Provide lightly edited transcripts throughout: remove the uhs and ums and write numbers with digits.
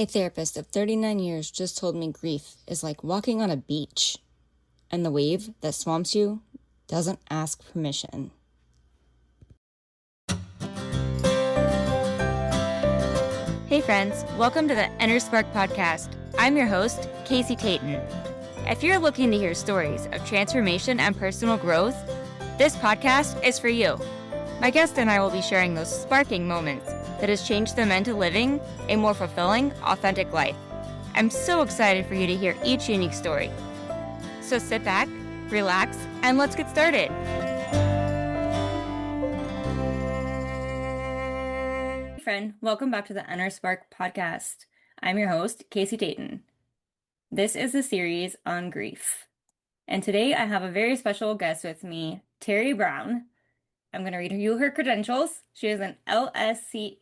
A therapist of 39 years just told me grief is like walking on a beach, and the wave that swamps you doesn't ask permission. Hey friends, welcome to the Inner Spark podcast. I'm your host, Casey Tayton. If you're looking to hear stories of transformation and personal growth, this podcast is for you. My guest and I will be sharing those sparking moments that has changed them into living a more fulfilling, authentic life. I'm so excited for you to hear each unique story. So sit back, relax, and let's get started. Friend, welcome back to the Inner Spark podcast. I'm your host, Casey Tayton. This is a series on grief. And today I have a very special guest with me, Terri Brown. I'm going to read you her credentials. She is an LSCSW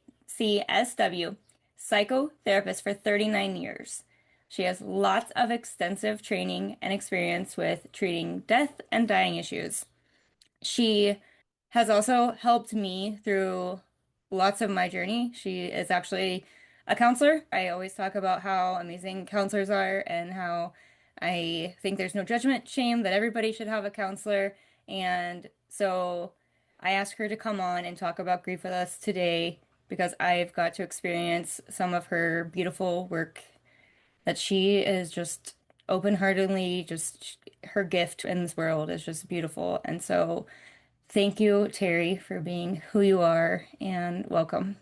psychotherapist for 39 years. She has lots of extensive training and experience with treating death and dying issues. She has also helped me through lots of my journey. She is actually a counselor. I always talk about how amazing counselors are and how I think there's no judgment, shame, that everybody should have a counselor. And so I asked her to come on and talk about grief with us today because I've got to experience some of her beautiful work that she is just open-heartedly, just her gift in this world is just beautiful. And so thank you, Terri, for being who you are, and welcome.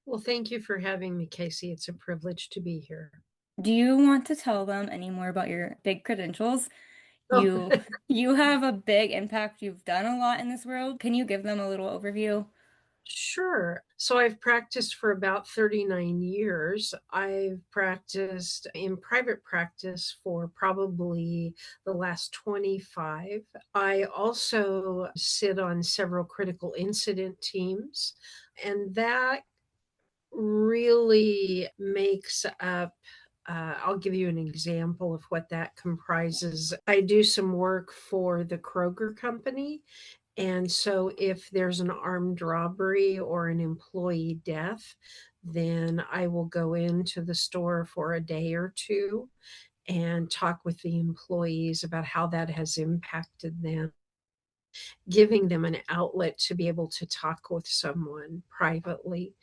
Well, thank you for having me, Casey. It's a privilege to be here. Do you want to tell them any more about your big credentials? Oh. You have a big impact. You've done a lot in this world. Can you give them a little overview? Sure. So I've practiced for about 39 years. I've practiced in private practice for probably the last 25. I also sit on several critical incident teams, and that really makes up. I'll give you an example of what that comprises. I do some work for the Kroger company. And so, if there's an armed robbery or an employee death, then I will go into the store for a day or two and talk with the employees about how that has impacted them, giving them an outlet to be able to talk with someone privately.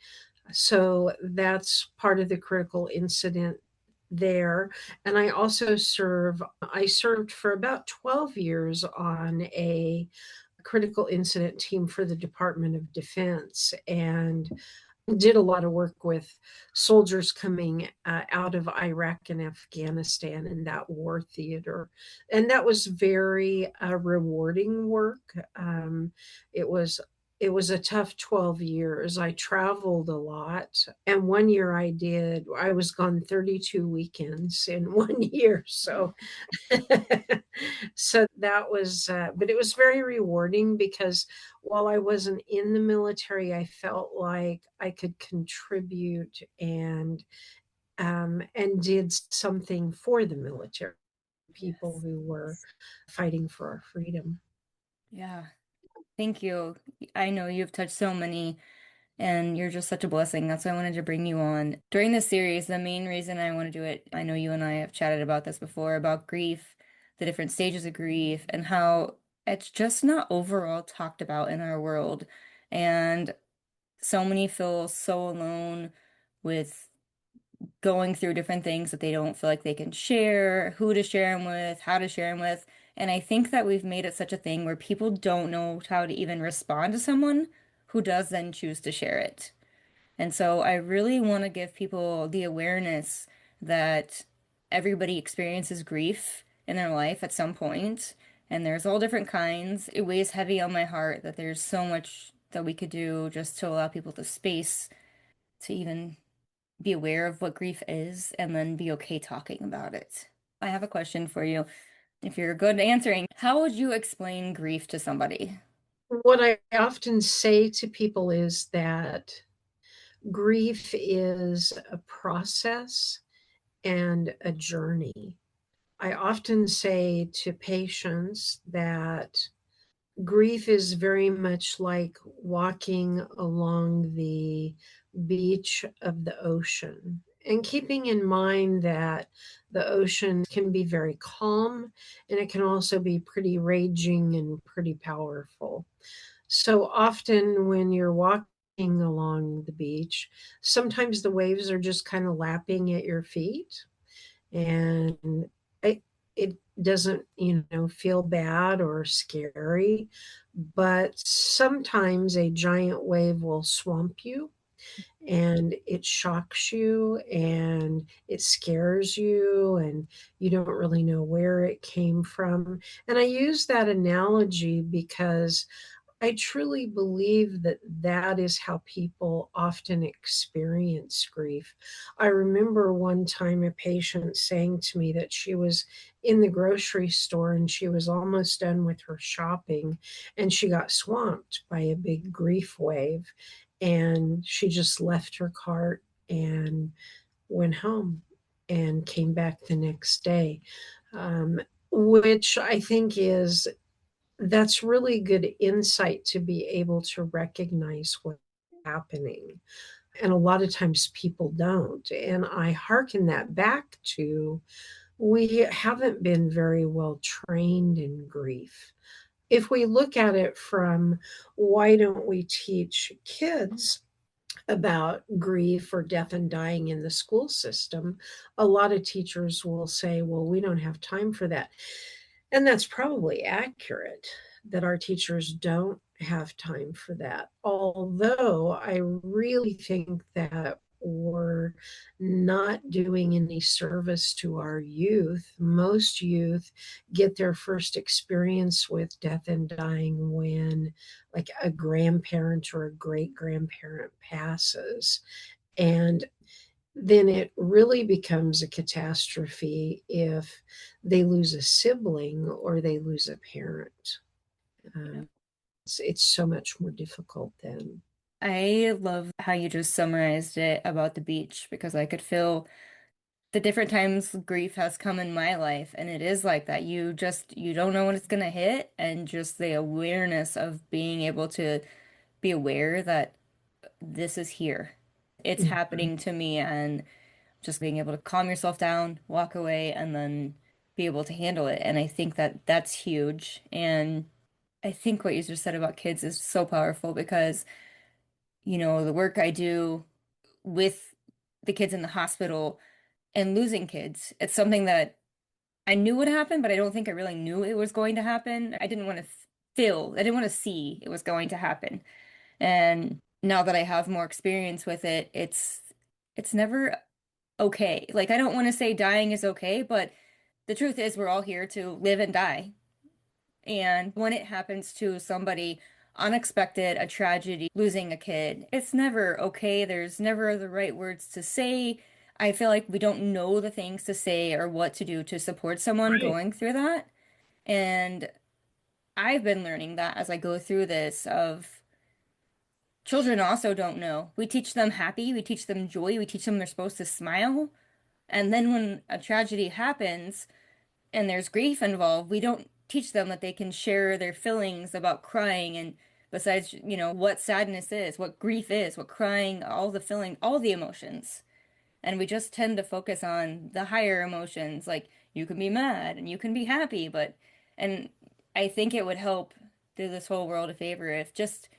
So that's part of the critical incident there. And I served for about 12 years on a critical incident team for the Department of Defense and did a lot of work with soldiers coming out of Iraq and Afghanistan in that war theater. And that was very rewarding work. It was it was a tough 12 years. I traveled a lot. And one year I was gone 32 weekends in one year. So so that was, but it was very rewarding because while I wasn't in the military, I felt like I could contribute and did something for the military people who were fighting for our freedom. Yeah, thank you. I know you've touched so many, and you're just such a blessing. That's why I wanted to bring you on. During this series, the main reason I want to do it, I know you and I have chatted about this before, about grief, the different stages of grief, and how it's just not overall talked about in our world. And so many feel so alone with going through different things that they don't feel like they can share, who to share them with, how to share them with. And I think that we've made it such a thing where people don't know how to even respond to someone who does then choose to share it. And so I really want to give people the awareness that everybody experiences grief in their life at some point, and there's all different kinds. It weighs heavy on my heart that there's so much that we could do just to allow people the space to even be aware of what grief is and then be okay talking about it. I have a question for you. If you're good at answering, how would you explain grief to somebody? What I often say to people is that grief is a process and a journey. I often say to patients that grief is very much like walking along the beach of the ocean. And keeping in mind that the ocean can be very calm and it can also be pretty raging and pretty powerful. So often when you're walking along the beach, sometimes the waves are just kind of lapping at your feet, and it doesn't, feel bad or scary, but sometimes a giant wave will swamp you and it shocks you and it scares you and you don't really know where it came from. And I use that analogy because I truly believe that that is how people often experience grief. I remember one time a patient saying to me that she was in the grocery store and she was almost done with her shopping and she got swamped by a big grief wave, and she just left her cart and went home and came back the next day. Um, which I think is that's really good insight to be able to recognize what's happening. And a lot of times people don't. And I hearken that back to we haven't been very well trained in grief. If we look at it from why don't we teach kids about grief or death and dying in the school system, a lot of teachers will say, well, we don't have time for that. And that's probably accurate that our teachers don't have time for that. Although I really think that we're not doing any service to our youth. Most youth get their first experience with death and dying when, like, a grandparent or a great grandparent passes. And then it really becomes a catastrophe if they lose a sibling or they lose a parent. Yeah. It's so much more difficult then. I love how you just summarized it about the beach because I could feel the different times grief has come in my life, and it is like that. You don't know when it's gonna hit, and just the awareness of being able to be aware that this is here. It's Mhm. happening to me, and just being able to calm yourself down, walk away, and then be able to handle it. And I think that that's huge. And I think what you just said about kids is so powerful because, the work I do with the kids in the hospital and losing kids, it's something that I knew would happen, but I don't think I really knew it was going to happen. I didn't want to I didn't want to see it was going to happen. And now that I have more experience with it, it's never okay. Like I don't want to say dying is okay, but the truth is we're all here to live and die. And when it happens to somebody unexpected, a tragedy, losing a kid, it's never okay. There's never the right words to say. I feel like we don't know the things to say or what to do to support someone Right. going through that. And I've been learning that as I go through this of children also don't know. We teach them happy, we teach them joy, we teach them they're supposed to smile. And then when a tragedy happens, and there's grief involved, we don't teach them that they can share their feelings about crying and besides, what sadness is, what grief is, what crying, all the feeling, all the emotions. And we just tend to focus on the higher emotions, like you can be mad and you can be happy, and I think it would help do this whole world a favor if just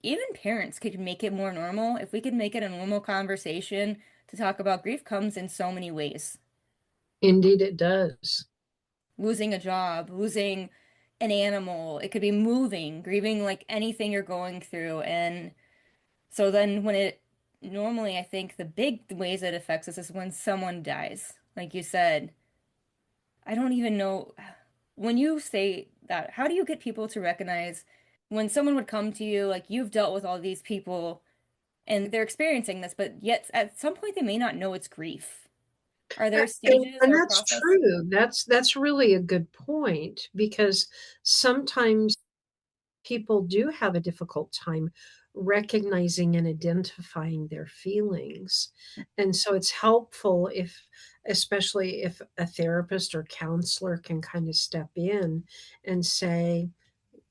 even parents could make it more normal. If we could make it a normal conversation to talk about grief comes in so many ways. Indeed, it does. Losing a job, losing an animal. It could be moving, grieving like anything you're going through. And so then normally I think the big ways it affects us is when someone dies. Like you said, I don't even know when you say that, how do you get people to recognize when someone would come to you, like you've dealt with all these people and they're experiencing this, but yet at some point they may not know it's grief. Are there stages And or that's process? true. That's really a good point because sometimes people do have a difficult time recognizing and identifying their feelings. And so it's helpful if, especially if a therapist or counselor can kind of step in and say,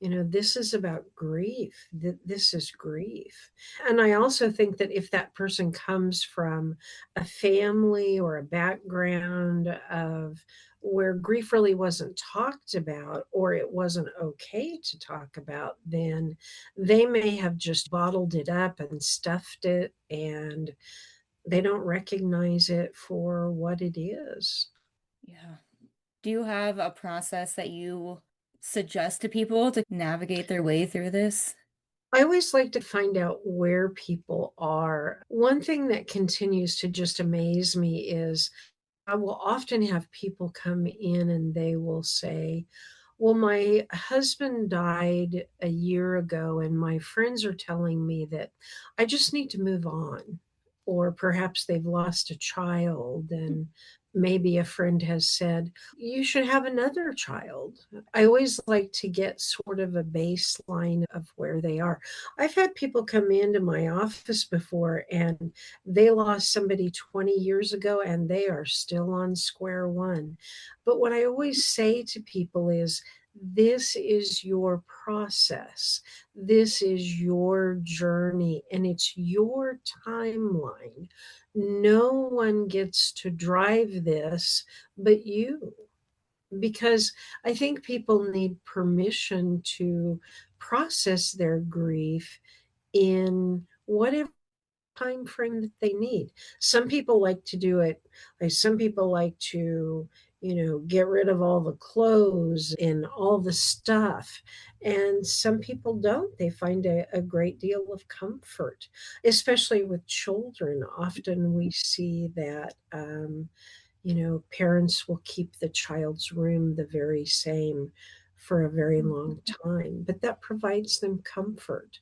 this is about grief. This is grief. And I also think that if that person comes from a family or a background of where grief really wasn't talked about or it wasn't okay to talk about, then they may have just bottled it up and stuffed it, and they don't recognize it for what it is. Yeah. Do you have a process that you suggest to people to navigate their way through this? I always like to find out where people are. One thing that continues to just amaze me is I will often have people come in and they will say, well, my husband died a year ago, and my friends are telling me that I just need to move on. Or perhaps they've lost a child, and maybe a friend has said, you should have another child. I always like to get sort of a baseline of where they are. I've had people come into my office before and they lost somebody 20 years ago and they are still on square one. But what I always say to people is, this is your process. This is your journey and it's your timeline. No one gets to drive this but you, because I think people need permission to process their grief in whatever time frame that they need. Some people like to do it, like some people like to, get rid of all the clothes and all the stuff. And some people don't. They find a great deal of comfort, especially with children. Often we see that parents will keep the child's room the very same for a very long time, but that provides them comfort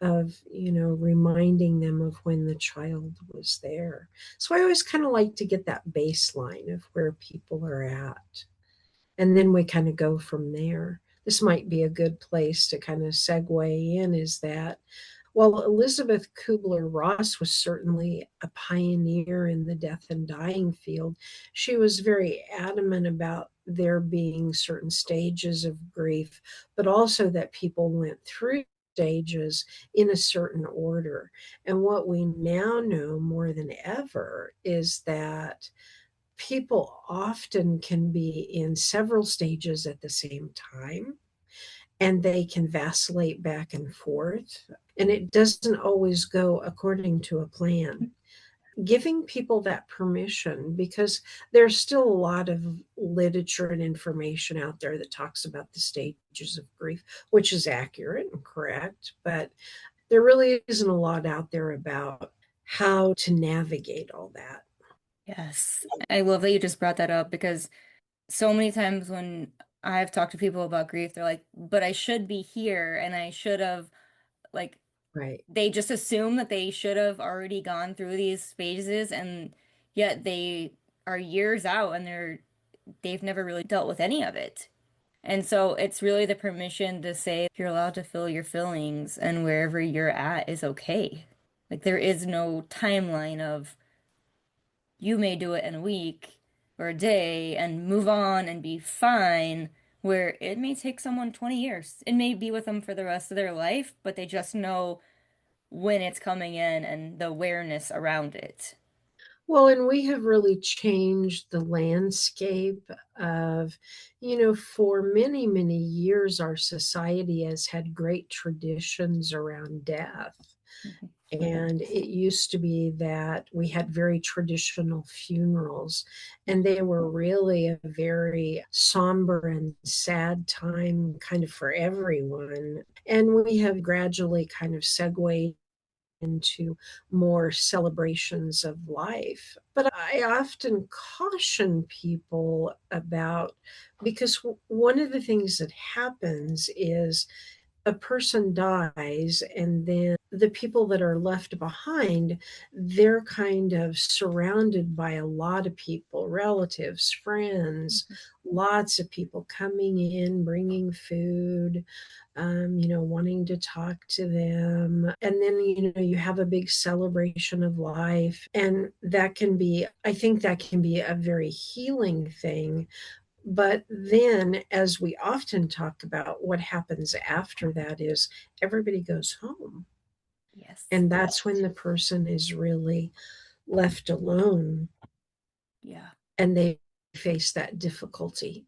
of, reminding them of when the child was there. So I always kind of like to get that baseline of where people are at. And then we kind of go from there. This might be a good place to kind of segue in is that while Elizabeth Kubler-Ross was certainly a pioneer in the death and dying field, she was very adamant about there being certain stages of grief, but also that people went through stages in a certain order. And what we now know more than ever is that people often can be in several stages at the same time, and they can vacillate back and forth. And it doesn't always go according to a plan. Giving people that permission, because there's still a lot of literature and information out there that talks about the stages of grief, which is accurate and correct, but there really isn't a lot out there about how to navigate all that. Yes. I love that you just brought that up because so many times when I've talked to people about grief, they're like, but I should be here and I should have, like, Right. they just assume that they should have already gone through these phases, and yet they are years out and they've never really dealt with any of it. And so it's really the permission to say you're allowed to feel your feelings and wherever you're at is okay. Like there is no timeline of you may do it in a week or a day and move on and be fine, where it may take someone 20 years. It may be with them for the rest of their life, but they just know when it's coming in and the awareness around it. Well, and we have really changed the landscape of, for many, many years, our society has had great traditions around death. Mhm. And it used to be that we had very traditional funerals, and they were really a very somber and sad time kind of for everyone. And we have gradually kind of segued into more celebrations of life. But I often caution people about, because one of the things that happens is a person dies and then the people that are left behind, they're kind of surrounded by a lot of people, relatives, friends, lots of people coming in, bringing food, wanting to talk to them. And then, you have a big celebration of life. And that can be, I think that can be a very healing thing. But then, as we often talk about, what happens after that is everybody goes home. Yes. And that's when the person is really left alone Yeah. and they face that difficulty.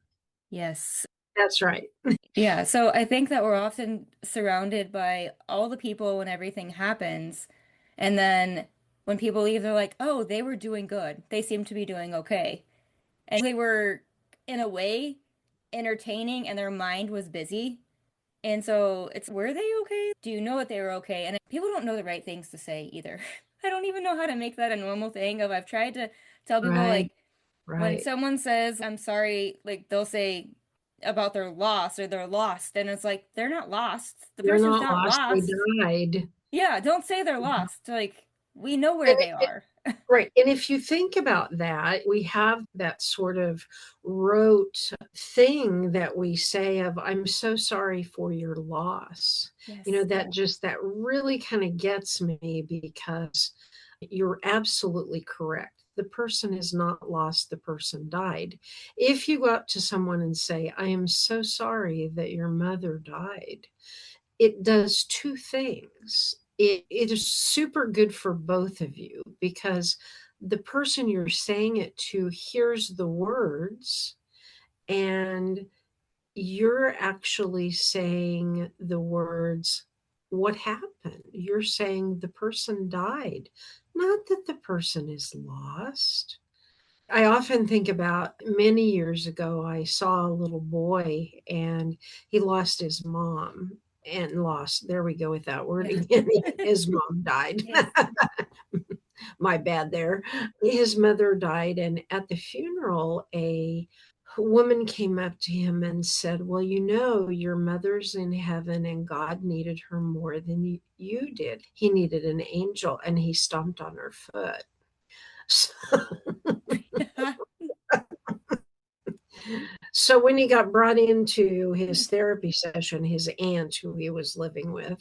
Yes. That's right. Yeah. So I think that we're often surrounded by all the people when everything happens. And then when people leave, they're like, oh, they were doing good. They seem to be doing okay. And they were, in a way, entertaining and their mind was busy. And so it's, were they okay? Do you know that they were okay? And people don't know the right things to say either. I don't even know how to make that a normal thing of I've tried to tell people Right. like when Right. someone says I'm sorry, like they'll say about their loss or they're lost and it's like they're not lost. The They're person's not not lost. They lost. died. Yeah, don't say they're lost. Like we know where And they are. right. And if you think about that, we have that sort of rote thing that we say of, I'm so sorry for your loss. Yes. That really kind of gets me because you're absolutely correct. The person is not lost, the person died. If you go up to someone and say, I am so sorry that your mother died, it does two things. It is super good for both of you because the person you're saying it to hears the words and you're actually saying the words, what happened? You're saying the person died, not that the person is lost. I often think about many years ago, I saw a little boy and he lost his mom and lost, there we go with that word Yeah. again. His mom died. Yes. My bad there. His mother died. And at the funeral, a woman came up to him and said, well, your mother's in heaven and God needed her more than you did. He needed an angel and he stomped on her foot. So, so when he got brought into his therapy session, his aunt, who he was living with,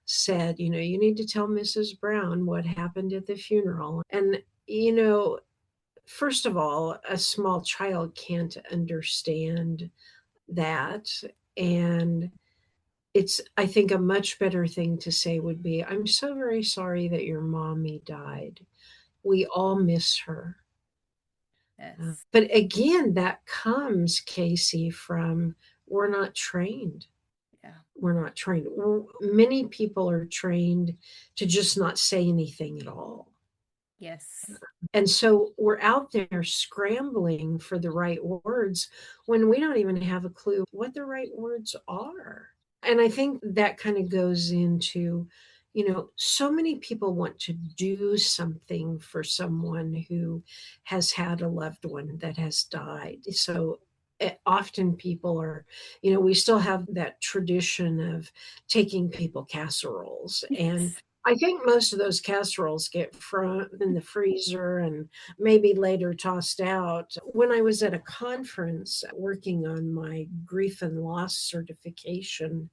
said, you need to tell Mrs. Brown what happened at the funeral. And, first of all, a small child can't understand that. And it's, I think, a much better thing to say would be, I'm so very sorry that your mommy died. We all miss her. Yes. But again, that comes, Casey, from we're not trained. Yeah. We're not trained. Many people are trained to just not say anything at all. Yes. And so we're out there scrambling for the right words when we don't even have a clue what the right words are. And I think that kind of goes into, so many people want to do something for someone who has had a loved one that has died. So often people are, we still have that tradition of taking people casseroles. And Yes. I think most of those casseroles get from in the freezer and maybe later tossed out. When I was at a conference working on my grief and loss certification,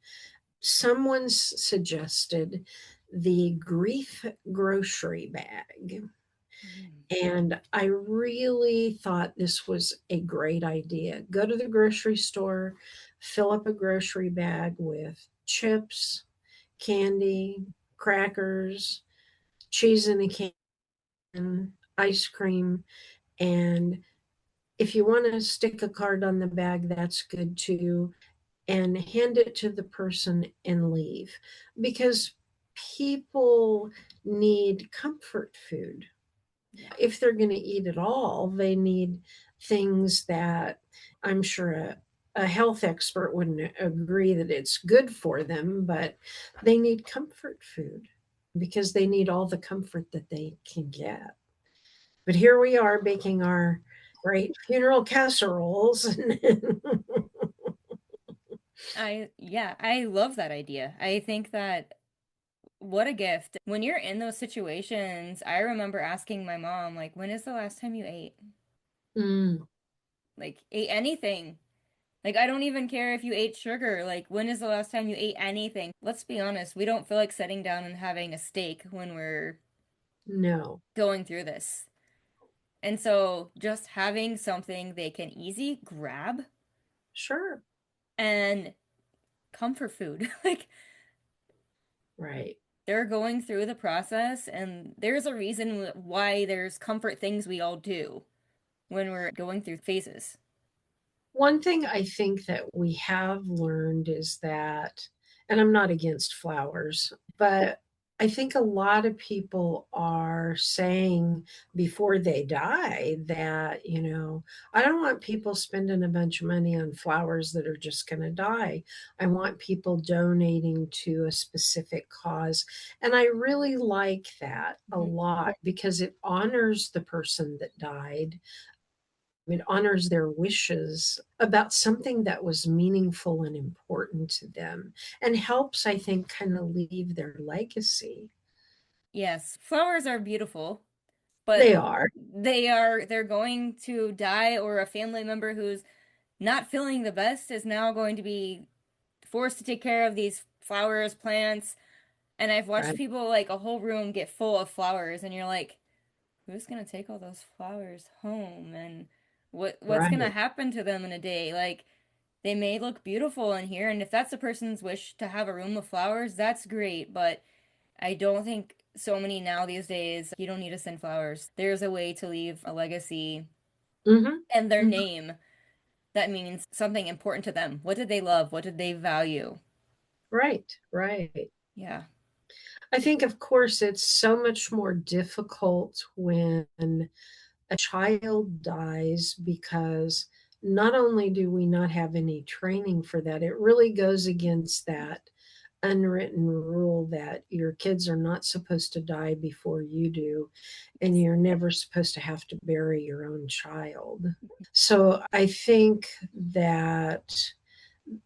someone suggested the grief grocery bag. Mm. And I really thought this was a great idea. Go to the grocery store, fill up a grocery bag with chips, candy, crackers, cheese in a can, ice cream, and if you want to stick a card on the bag, that's good too. And hand it to the person and leave because people need comfort food. Yeah. If they're going to eat at all, they need things that I'm sure a health expert wouldn't agree that it's good for them, but they need comfort food because they need all the comfort that they can get. But here we are baking our great funeral casseroles. Yeah, I love that idea. I think that what a gift. When you're in those situations, I remember asking my mom, like, when is the last time you ate? Mm, Like, ate anything. Like, I don't even care if you ate sugar. Like, when is the last time you ate anything? Let's be honest, we don't feel like sitting down and having a steak when we're no. going through this. And so just having something they can easy grab Sure. and comfort food. Like Right. they're going through the process, and there's a reason why there's comfort things we all do when we're going through phases. One thing I think that we have learned is that, and I'm not against flowers, but I think a lot of people are saying before they die that, I don't want people spending a bunch of money on flowers that are just going to die. I want people donating to a specific cause. And I really like that a Mhm. lot because it honors the person that died. It honors their wishes about something that was meaningful and important to them and helps, I think, kind of leave their legacy. Yes, flowers are beautiful, They but are. they're going to die, or a family member who's not feeling the best is now going to be forced to take care of these flowers, plants, and I've watched Right. people like a whole room get full of flowers, and you're like, who's gonna take all those flowers home, and what's gonna Right. happen to them in a day? Like they may look beautiful in here, and if that's a person's wish to have a room of flowers, that's great, but I don't think so many now these days, you don't need to send flowers. There's a way to leave a legacy Hmm. and their Hmm. name that means something important to them. What did they love? What did they value? Right. Right. Yeah. I think, of course, it's so much more difficult when a child dies because not only do we not have any training for that, it really goes against that unwritten rule that your kids are not supposed to die before you do, and you're never supposed to have to bury your own child. So I think that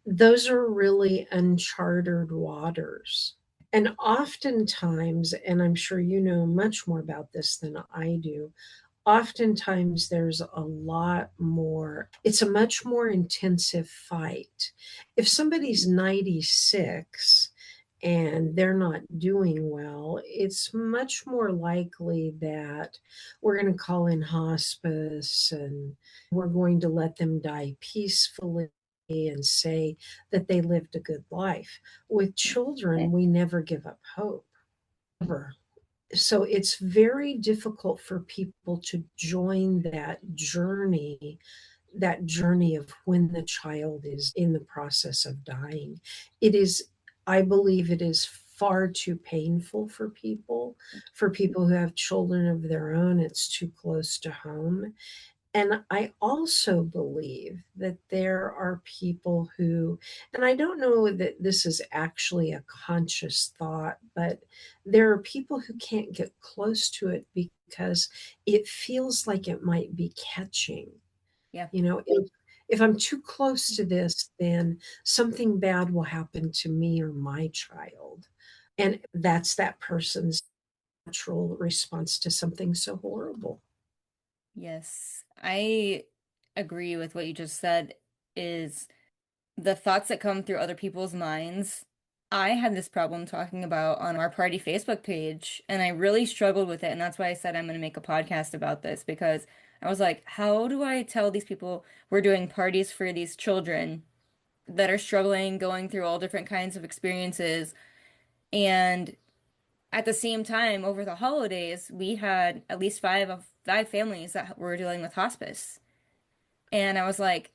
those are really uncharted waters. And oftentimes, and I'm sure you know much more about this than I do, oftentimes there's a lot more, it's a much more intensive fight. If somebody's 96 and they're not doing well, it's much more likely that we're going to call in hospice and we're going to let them die peacefully and say that they lived a good life. With children, we never give up hope, ever. So it's very difficult for people to join that journey of when the child is in the process of dying. It is, I believe it is far too painful for people who have children of their own. It's too close to home. And I also believe that there are people who, and I don't know that this is actually a conscious thought, but there are people who can't get close to it because it feels like it might be catching. Yeah. If I'm too close to this, then something bad will happen to me or my child. And that's that person's natural response to something so horrible. Yes. I agree with what you just said is the thoughts that come through other people's minds. I had this problem talking about on our party Facebook page, and I really struggled with it. And that's why I said I'm going to make a podcast about this because I was like, how do I tell these people we're doing parties for these children that are struggling, going through all different kinds of experiences? And at the same time, over the holidays, we had at least five families that were dealing with hospice. And I was like,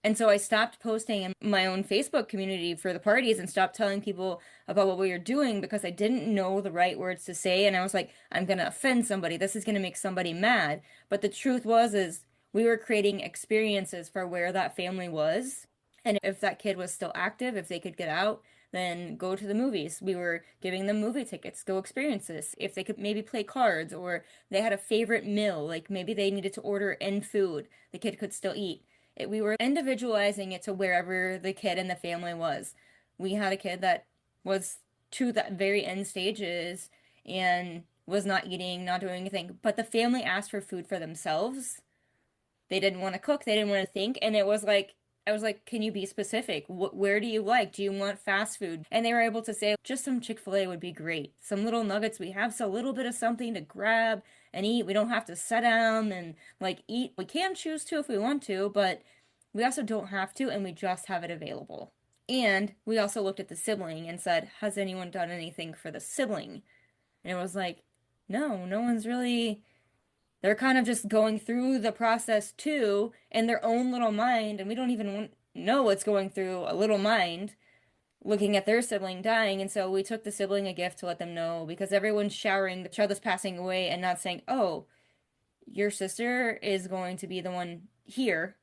and so I stopped posting in my own Facebook community for the parties and stopped telling people about what we were doing because I didn't know the right words to say. And I was like, I'm going to offend somebody. This is going to make somebody mad. But the truth is we were creating experiences for where that family was. And if that kid was still active, if they could get out, then go to the movies. We were giving them movie tickets, go experience this. If they could maybe play cards or they had a favorite meal, like maybe they needed to order in food, the kid could still eat. We were individualizing it to wherever the kid and the family was. We had a kid that was to the very end stages and was not eating, not doing anything, but the family asked for food for themselves. They didn't want to cook, they didn't want to think, and it was like I was like, "Can you be specific? Where do you like? Do you want fast food?" And they were able to say, "Just some Chick-fil-A would be great. Some little nuggets we have, so a little bit of something to grab and eat. We don't have to sit down and like eat. We can choose to if we want to, but we also don't have to, and we just have it available. And we also looked at the sibling and said, has anyone done anything for the sibling? And it was like, no, no one's really, they're kind of just going through the process too in their own little mind, and we don't even know what's going through a little mind looking at their sibling dying. And so we took the sibling a gift to let them know, because everyone's showering the child that's passing away and not saying, oh, your sister is going to be the one here,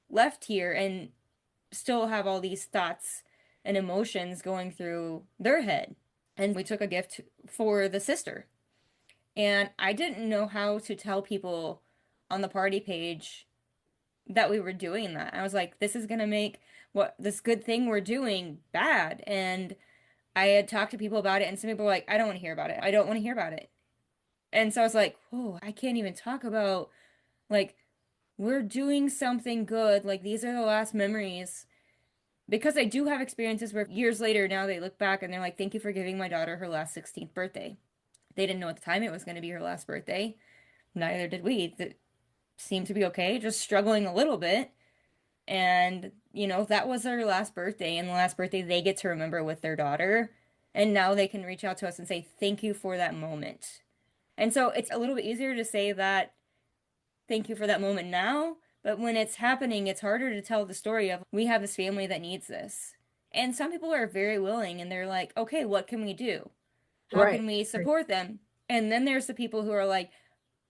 left here, and still have all these thoughts and emotions going through their head. And we took a gift for the sister. And I didn't know how to tell people on the party page that we were doing that. I was like, this is going to make what this good thing we're doing bad. And I had talked to people about it, and some people were like, I don't want to hear about it. I don't want to hear about it. And so I was like, whoa, I can't even talk about, like, we're doing something good. Like, these are the last memories. Because I do have experiences where years later now they look back and they're like, thank you for giving my daughter her last 16th birthday. They didn't know at the time it was going to be her last birthday. Neither did we. It seemed to be okay, just struggling a little bit. And, that was her last birthday, and the last birthday they get to remember with their daughter. And now they can reach out to us and say, thank you for that moment. And so it's a little bit easier to say that, thank you for that moment now. But when it's happening, it's harder to tell the story of, we have this family that needs this. And some people are very willing, and they're like, okay, what can we do? How Right. can we support them? And then there's the people who are like,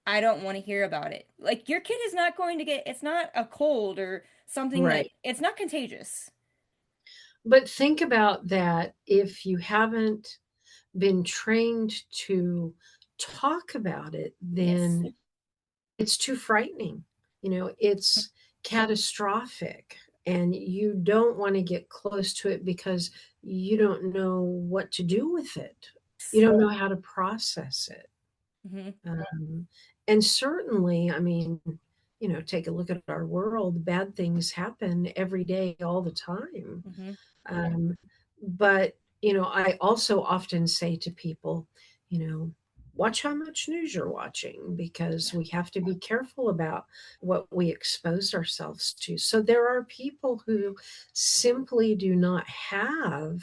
I don't want to hear about it. Like, your kid is not going to get, it's not a cold or something that, Right. it's not contagious. But think about that if you haven't been trained to talk about it, Yes. then it's too frightening. It's catastrophic, and you don't want to get close to it because you don't know what to do with it. You don't know how to process it. Mm-hmm. And certainly, I mean, take a look at our world. Bad things happen every day, all the time. Mm-hmm. Um, but, I also often say to people, you know, watch how much news you're watching, because we have to be careful about what we expose ourselves to. So there are people who simply do not have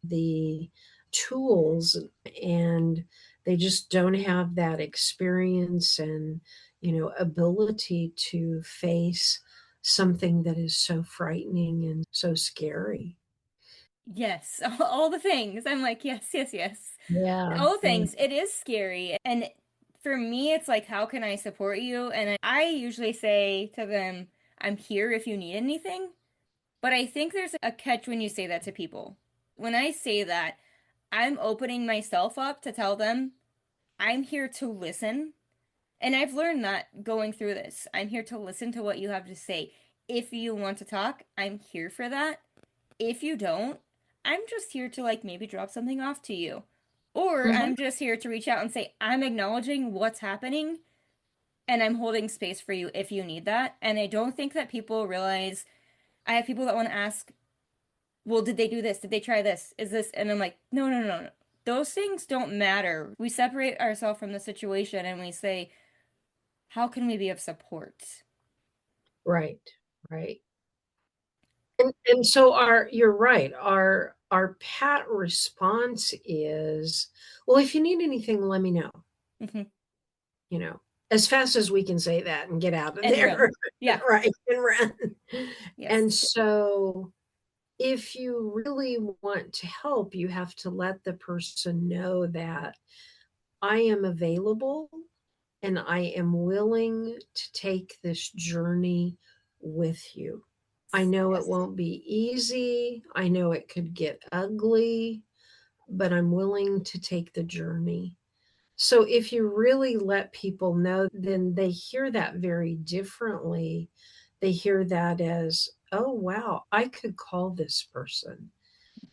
the tools, and they just don't have that experience and ability to face something that is so frightening and so scary. Yes, all the things. I'm like, yes, yes, yes. Yeah, All the yeah. things. It is scary. And for me, it's like, how can I support you? And I usually say to them, I'm here if you need anything. But I think there's a catch when you say that to people. When I say that, I'm opening myself up to tell them I'm here to listen. And I've learned that going through this. I'm here to listen to what you have to say. If you want to talk, I'm here for that. If you don't, I'm just here to like maybe drop something off to you. Or Mhm. I'm just here to reach out and say, I'm acknowledging what's happening and I'm holding space for you if you need that. And I don't think that people realize, I have people that want to ask, well, did they do this? Did they try this? Is this? And I'm like, no, no, no, no. Those things don't matter. We separate ourselves from the situation and we say, how can we be of support? Right, right. And so you're right. Our pat response is, well, if you need anything, let me know. Hmm. You know, as fast as we can say that and get out of And run. there, Yeah. right, and run. Yes. And so if you really want to help, you have to let the person know that I am available and I am willing to take this journey with you. I know it won't be easy. I know it could get ugly, but I'm willing to take the journey. So if you really let people know, then they hear that very differently. They hear that as, oh, wow, I could call this person.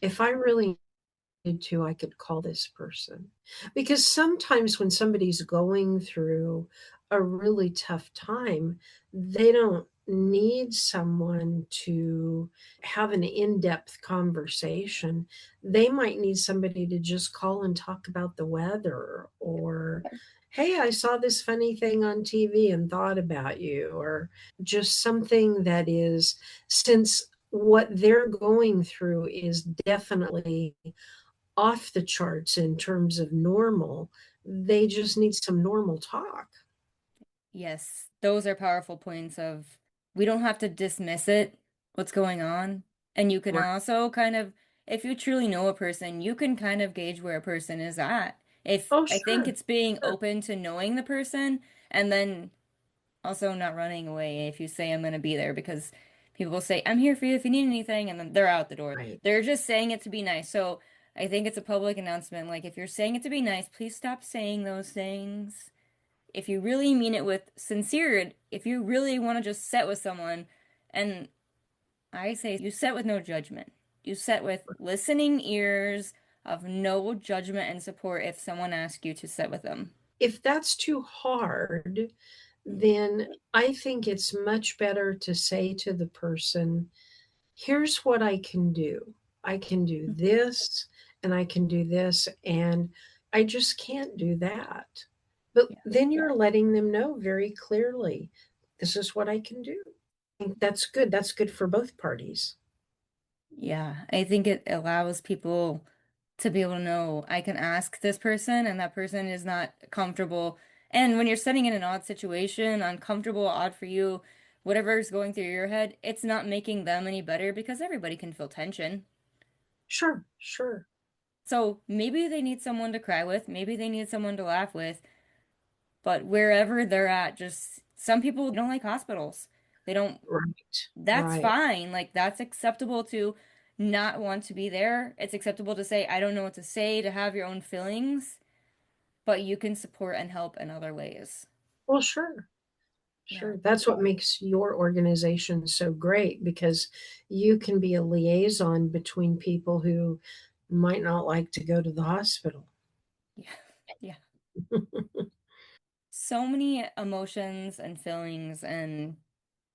If I really needed to, I could call this person. Because sometimes when somebody's going through a really tough time, they don't need someone to have an in-depth conversation. They might need somebody to just call and talk about the weather, or hey, I saw this funny thing on TV and thought about you, or just something that is, since what they're going through is definitely off the charts in terms of normal, they just need some normal talk. Yes, those are powerful points of we don't have to dismiss it, what's going on. And you can Right. also kind of, if you truly know a person, you can kind of gauge where a person is at. If Oh, I think sure. it's being Sure. open to knowing the person and then also not running away if you say I'm going to be there because people will say, I'm here for you if you need anything, and then they're out the door. Right. They're just saying it to be nice. So I think it's a public announcement. Like, if you're saying it to be nice, please stop saying those things. If you really mean it with sincere, if you really want to just sit with someone, and I say you sit with no judgment. You sit with listening ears of no judgment and support if someone asks you to sit with them. If that's too hard, then I think it's much better to say to the person, here's what I can do. I can do this and I can do this, and I just can't do that. But Yeah. then you're letting them know very clearly, this is what I can do. I think that's good. That's good for both parties. Yeah, I think it allows people to be able to know I can ask this person and that person is not comfortable. And when you're sitting in an odd situation, uncomfortable, odd for you, whatever is going through your head, it's not making them any better because everybody can feel tension. Sure, sure. So maybe they need someone to cry with, maybe they need someone to laugh with, but wherever they're at, just some people don't like hospitals. They don't Right, That's right. fine. Like that's acceptable to not want to be there. It's acceptable to say, I don't know what to say, to have your own feelings, but you can support and help in other ways. Well, sure. Yeah. Sure. That's what makes your organization so great, because you can be a liaison between people who might not like to go to the hospital. Yeah. Yeah. So many emotions and feelings, and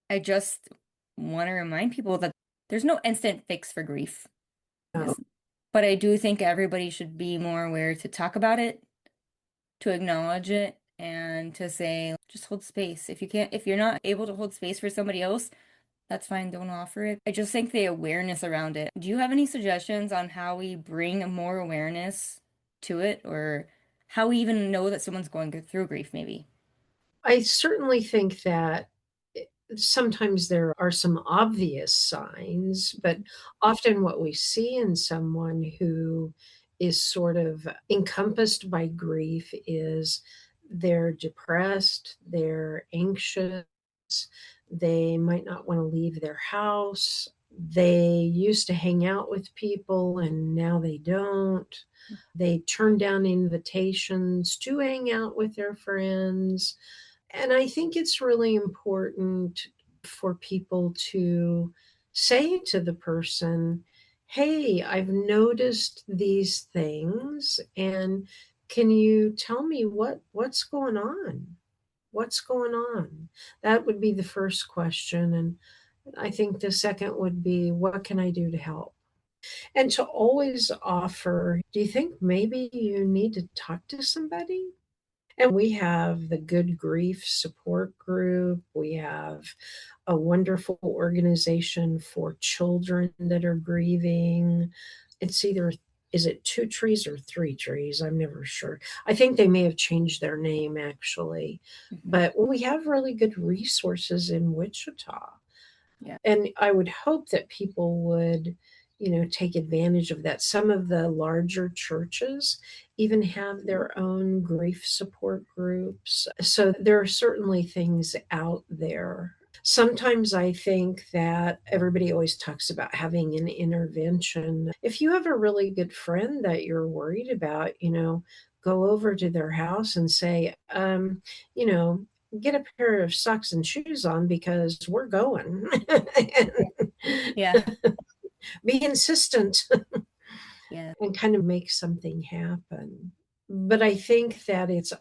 I just want to remind people that there's no instant fix for grief. No, Yes. But I do think everybody should be more aware to talk about it, to acknowledge it, and to say, just hold space. If you're not able to hold space for somebody else, that's fine, don't offer it. I just think the awareness around it. Do you have any suggestions on how we bring more awareness to it, or how we even know that someone's going through grief, maybe? I certainly think that sometimes there are some obvious signs, but often what we see in someone who is sort of encompassed by grief is they're depressed, they're anxious, they might not want to leave their house, they used to hang out with people and now they don't. They turn down invitations to hang out with their friends. And I think it's really important for people to say to the person, hey, I've noticed these things, and can you tell me what's going on? What's going on? That would be the first question. And I think the second would be, what can I do to help? And to always offer, do you think maybe you need to talk to somebody? And we have the Good Grief Support Group. We have a wonderful organization for children that are grieving. It's either, is it Two Trees or Three Trees? I'm never sure. I think they may have changed their name actually. Mhm. But we have really good resources in Wichita. Yeah. And I would hope that people would, take advantage of that. Some of the larger churches even have their own grief support groups. So there are certainly things out there. Sometimes I think that everybody always talks about having an intervention. If you have a really good friend that you're worried about, go over to their house and say, you know, get a pair of socks and shoes on because we're going. Yeah. Be insistent Yeah. and kind of make something happen. But I think that it's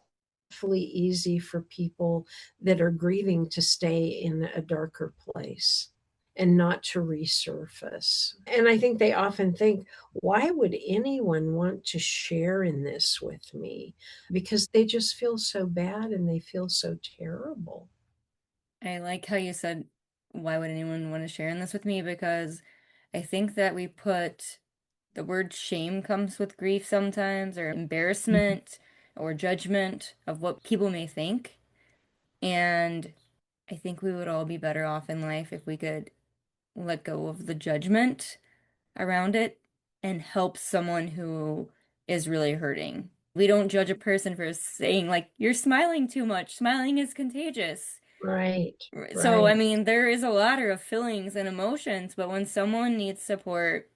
awfully easy for people that are grieving to stay in a darker place. and not to resurface. And I think they often think, why would anyone want to share in this with me? Because they just feel so bad and they feel so terrible. I like how you said, why would anyone want to share in this with me? Because I think that we put the word shame comes with grief sometimes, or embarrassment or judgment of what people may think. And I think we would all be better off in life if we could let go of the judgment around it and help someone who is really hurting. We don't judge a person for saying, like, you're smiling too much. Smiling is contagious. Right, So, I right, mean, there is a ladder of feelings and emotions, but when someone needs support,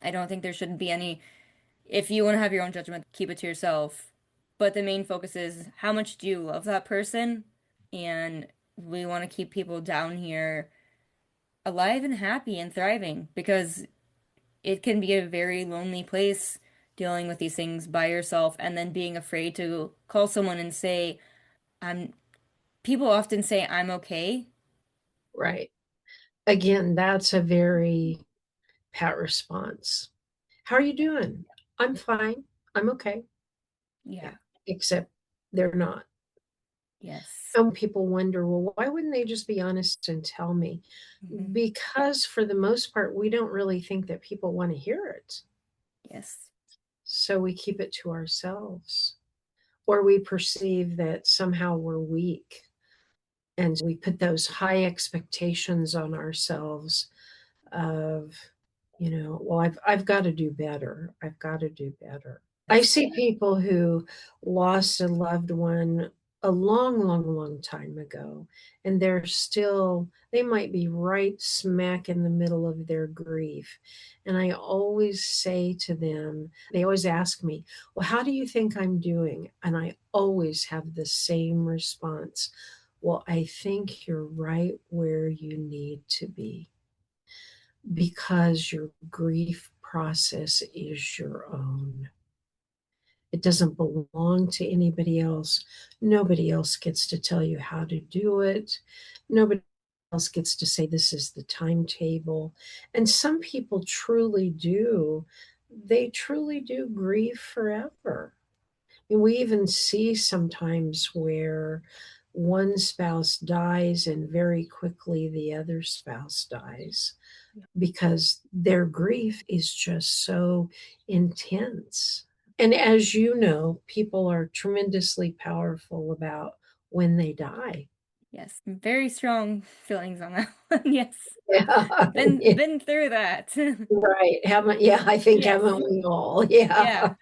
I don't think there shouldn't be any. If you want to have your own judgment, keep it to yourself. But the main focus is how much do you love that person? And we want to keep people down here alive and happy and thriving because it can be a very lonely place dealing with these things by yourself and then being afraid to call someone and say, I'm, people often say, I'm okay. right. Again, that's a very pat response. How are you doing? I'm fine. I'm okay. Yeah, Yeah. except they're not. Yes. And people wonder, well, why wouldn't they just be honest and tell me? Hmm. Because for the most part, we don't really think that people want to hear it. Yes. So we keep it to ourselves. Or we perceive that somehow we're weak. And we put those high expectations on ourselves of, well, I've got to do better. I've got to do better. I Yes. see people who lost a loved one a long, long, long time ago, and they might be right smack in the middle of their grief. And I always say to them, they always ask me, well, how do you think I'm doing? And I always have the same response. Well, I think you're right where you need to be because your grief process is your own. It doesn't belong to anybody else. Nobody else gets to tell you how to do it. Nobody else gets to say this is the timetable. And some people truly do. They truly do grieve forever. And we even see sometimes where one spouse dies and very quickly the other spouse dies because their grief is just so intense. And as you know, people are tremendously powerful about when they die. Yes. Very strong feelings on that one. Yes. Yeah, yeah, Been through that. right. Haven't, yeah, I think Yes. haven't we all? Yeah.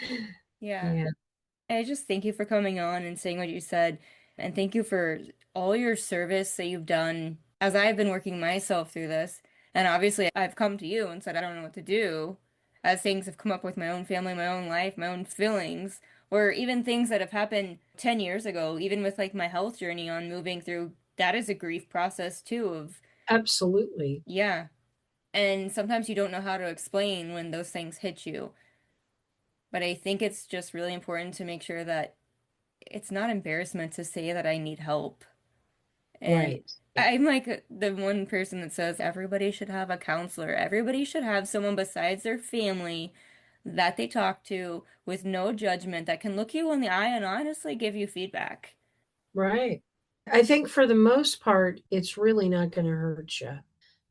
Yeah. Yeah. Yeah, I just thank you for coming on and saying what you said. And thank you for all your service that you've done as I've been working myself through this. And obviously, I've come to you and said, I don't know what to do, as things have come up with my own family, my own life, my own feelings, or even things that have happened 10 years ago, even with like my health journey on moving through. That is a grief process too, of, absolutely. yeah. And sometimes you don't know how to explain when those things hit you. But I think it's just really important to make sure that it's not embarrassment to say that I need help. And Right. Yeah. I'm like the one person that says everybody should have a counselor. Everybody should have someone besides their family that they talk to with no judgment that can look you in the eye and honestly give you feedback. Right. I think for the most part, it's really not going to hurt you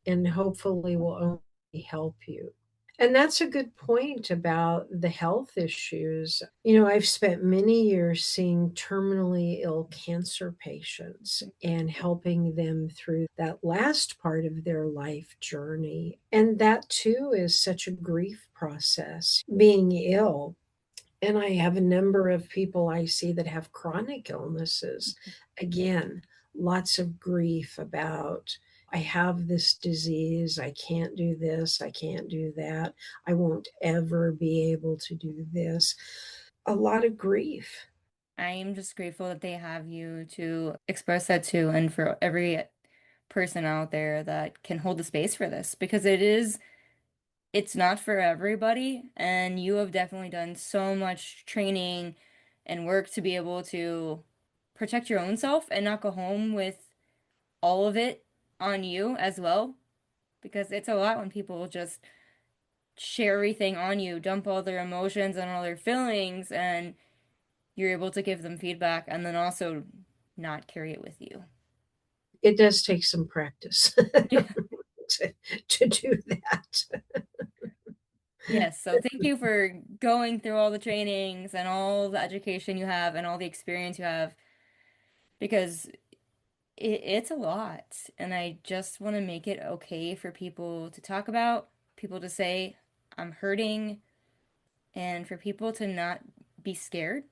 and hopefully will only help you. And that's a good point about the health issues. I've spent many years seeing terminally ill cancer patients and helping them through that last part of their life journey. And that too is such a grief process, being ill. And I have a number of people I see that have chronic illnesses. Again, lots of grief about, I have this disease, I can't do this, I can't do that, I won't ever be able to do this. A lot of grief. I am just grateful that they have you to express that to and for every person out there that can hold the space for this because it's not for everybody, and you have definitely done so much training and work to be able to protect your own self and not go home with all of it on you as well. because it's a lot when people just share everything on you, dump all their emotions and all their feelings, and you're able to give them feedback and then also not carry it with you. It does take some practice Yeah. to do that. Yes, so thank you for going through all the trainings and all the education you have and all the experience you have because it's a lot. And I just want to make it okay for people to talk about, people to say, I'm hurting, and for people to not be scared.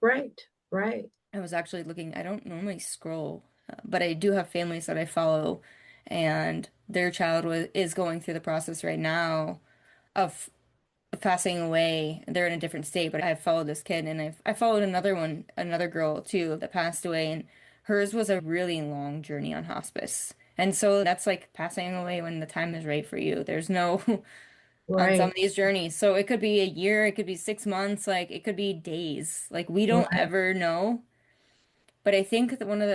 Right, right, I was actually looking, I don't normally scroll, but I do have families that I follow, and their child is going through the process right now of passing away. They're in a different state, but I've followed this kid, and I followed another one, another girl too, that passed away, and hers was a really long journey on hospice. And so that's like passing away when the time is right for you. There's no on some of right, these journeys. So it could be a year, it could be 6 months, like it could be days. Like we don't right, ever know. But I think that one of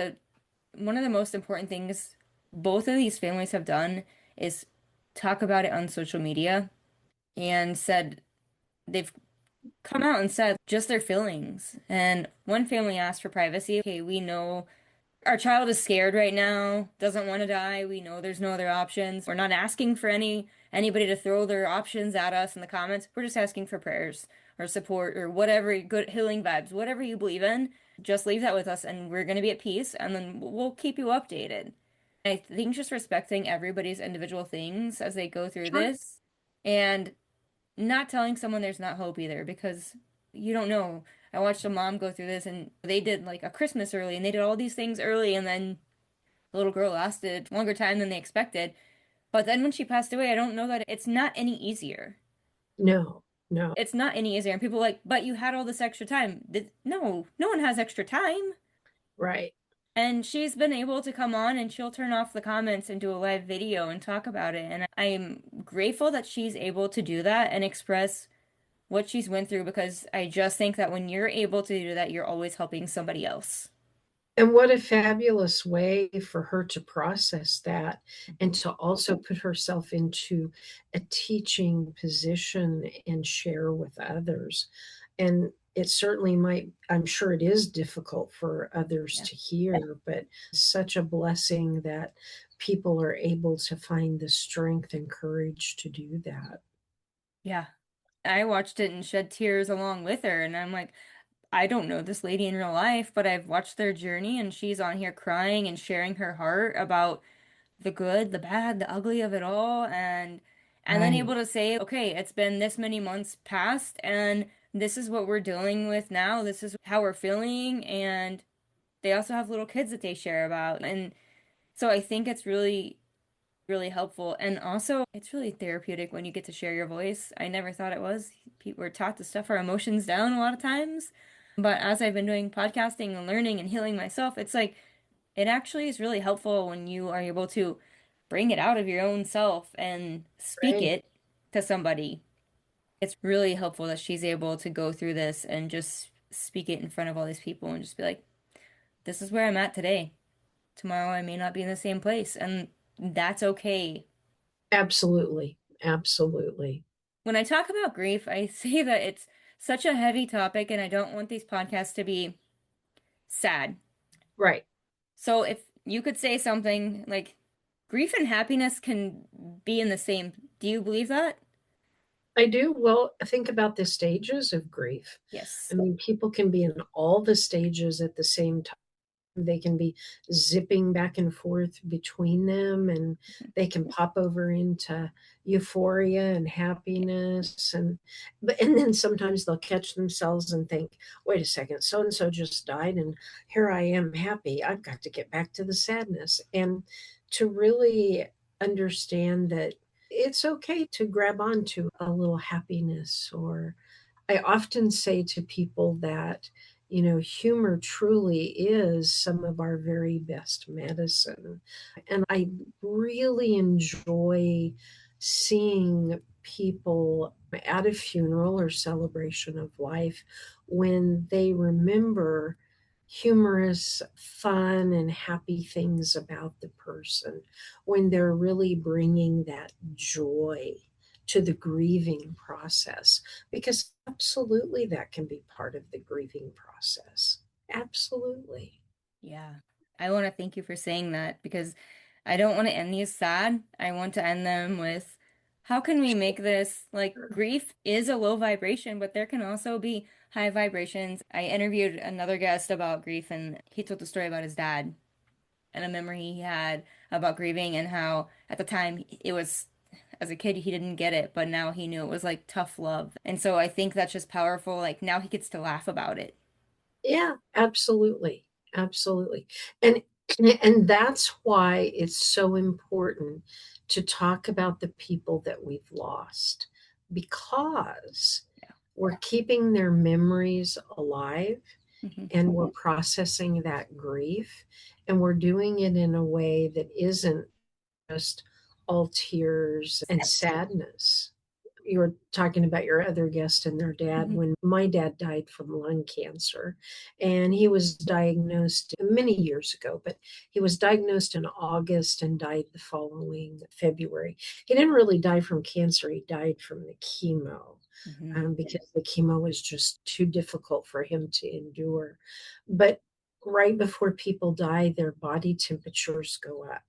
the most important things both of these families have done is talk about it on social media and said they've come out and said just their feelings. And one family asked for privacy. Okay, we know our child is scared right now, doesn't want to die. We know there's no other options. We're not asking for anybody to throw their options at us in the comments. We're just asking for prayers or support or whatever good healing vibes, whatever you believe in. Just leave that with us and we're going to be at peace and then we'll keep you updated. I think just respecting everybody's individual things as they go through sure. this and not telling someone there's not hope either because you don't know. I watched a mom go through this and they did like a Christmas early and they did all these things early and then the little girl lasted longer time than they expected. But then when she passed away, I don't know that it's not any easier. No, no, It's not any easier. And people are like, but you had all this extra time. No, no one has extra time. right. And she's been able to come on and she'll turn off the comments and do a live video and talk about it. And I'm grateful that she's able to do that and express what she's went through because I just think that when you're able to do that, you're always helping somebody else. And what a fabulous way for her to process that and to also put herself into a teaching position and share with others. And it certainly might, I'm sure it is difficult for others Yeah. to hear, but such a blessing that people are able to find the strength and courage to do that. Yeah. I watched it and shed tears along with her. And I'm like, I don't know this lady in real life, but I've watched their journey and she's on here crying and sharing her heart about the good, the bad, the ugly of it all. And then Right. able to say, okay, it's been this many months past and this is what we're dealing with now. This is how we're feeling. And they also have little kids that they share about. And so I think it's really helpful. And also, it's really therapeutic when you get to share your voice. I never thought it was. People were taught to stuff our emotions down a lot of times. But as I've been doing podcasting and learning and healing myself, it's like it actually is really helpful when you are able to bring it out of your own self and speak Right. it to somebody. It's really helpful that she's able to go through this and just speak it in front of all these people and just be like, this is where I'm at today. Tomorrow I may not be in the same place, and that's okay. Absolutely. Absolutely. When I talk about grief, I say that it's such a heavy topic, and I don't want these podcasts to be sad. Right. So if you could say something like grief and happiness can be in the same, do you believe that? I do. Well, think about the stages of grief. I Yes. mean, people can be in all the stages at the same time. They can be zipping back and forth between them, and they can pop over into euphoria and happiness. And then sometimes they'll catch themselves and think, "Wait a second, so and so just died, and here I am happy. I've got to get back to the sadness." And to really understand that it's okay to grab onto a little happiness. Or I often say to people that, humor truly is some of our very best medicine. And I really enjoy seeing people at a funeral or celebration of life when they remember humorous, fun, and happy things about the person when they're really bringing that joy to the grieving process. Because absolutely that can be part of the grieving process. Absolutely. Yeah. I want to thank you for saying that because I don't want to end these sad. I want to end them with how can we make this like grief is a low vibration, but there can also be high vibrations. I interviewed another guest about grief and he told the story about his dad and a memory he had about grieving and how at the time it was as a kid he didn't get it, but now he knew it was like tough love. And so I think that's just powerful. Like now he gets to laugh about it. Yeah, absolutely. Absolutely. And and that's why it's so important to talk about the people that we've lost because Yeah. we're keeping their memories alive Hmm. and we're processing that grief and we're doing it in a way that isn't just all tears and sadness. You were talking about your other guest and their dad. Hmm. When my dad died from lung cancer, and he was diagnosed many years ago, but he was diagnosed in August and died the following February. He didn't really die from cancer, he died from the chemo. Hmm. Because the chemo was just too difficult for him to endure. But right before people die, their body temperatures go up.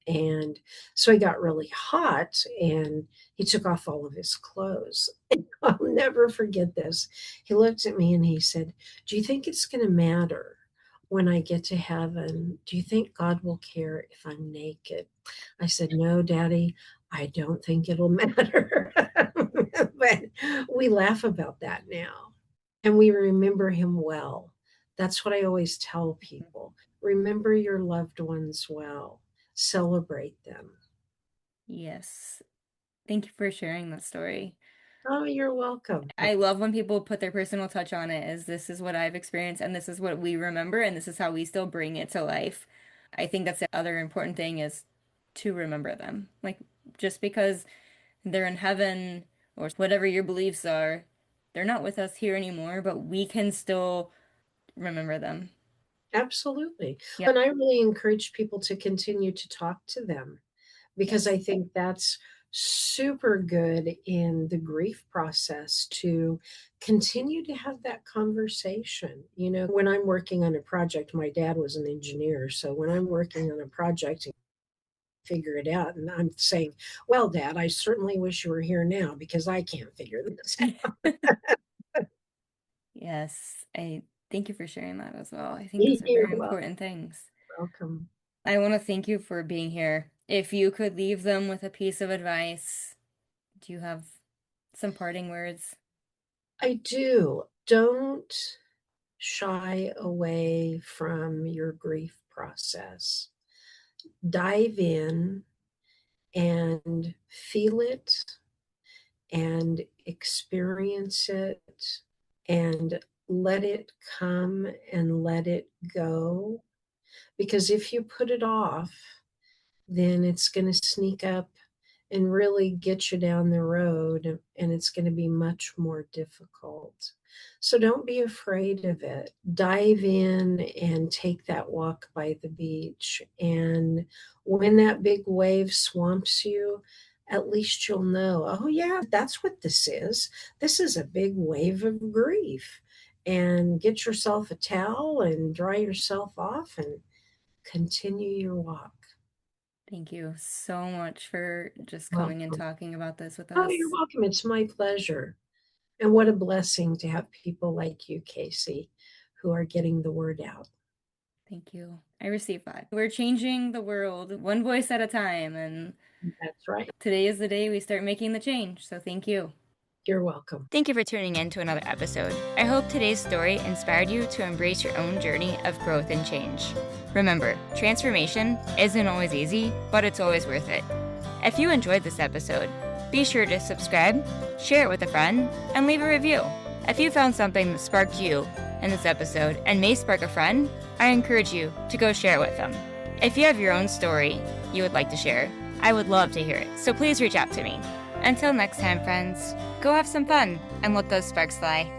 And so he got really hot and he took off all of his clothes. I'll never forget this. He looked at me and he said, "Do you think it's going to matter when I get to heaven? Do you think God will care if I'm naked?" I said, "No, Daddy, I don't think it'll matter." But we laugh about that now and we remember him well. That's what I always tell people. Remember your loved ones well, celebrate them. Yes. Thank you for sharing that story. Oh, you're welcome. I love when people put their personal touch on it as this is what I've experienced and this is what we remember and this is how we still bring it to life. I think that's the other important thing is to remember them. Like just because they're in heaven or whatever your beliefs are, they're not with us here anymore, but we can still remember them. Absolutely. Yeah. And I really encourage people to continue to talk to them because Yes. I think that's super good in the grief process to continue to have that conversation. When I'm working on a project, my dad was an engineer. So when I'm working on a project and figure it out, and I'm saying, "Well, Dad, I certainly wish you were here now because I can't figure this out." Yes. I thank you for sharing that as well. I think those are You're very important things. welcome. I want to thank you for being here. If you could leave them with a piece of advice, do you have some parting words? I do. Don't shy away from your grief process. Dive in and feel it and experience it and let it come and let it go. Because if you put it off, then it's going to sneak up and really get you down the road, and it's going to be much more difficult. So don't be afraid of it. Dive in and take that walk by the beach. And when that big wave swamps you, at least you'll know, oh, yeah, that's what this is. This is a big wave of grief. And get yourself a towel and dry yourself off and continue your walk. Thank you so much for just coming and Welcome. talking about this with Oh, you're us. welcome. It's my pleasure. And what a blessing to have people like you, Casey, who are getting the word out. Thank you. I received that. We're changing the world one voice at a time, and That's right. today is the day we start making the change. So thank you. You're welcome. Thank you for tuning in to another episode. I hope today's story inspired you to embrace your own journey of growth and change. Remember, transformation isn't always easy, but it's always worth it. If you enjoyed this episode, be sure to subscribe, share it with a friend, and leave a review. If you found something that sparked you in this episode and may spark a friend, I encourage you to go share it with them. If you have your own story you would like to share, I would love to hear it, so please reach out to me. Until next time, friends, go have some fun and let those sparks fly.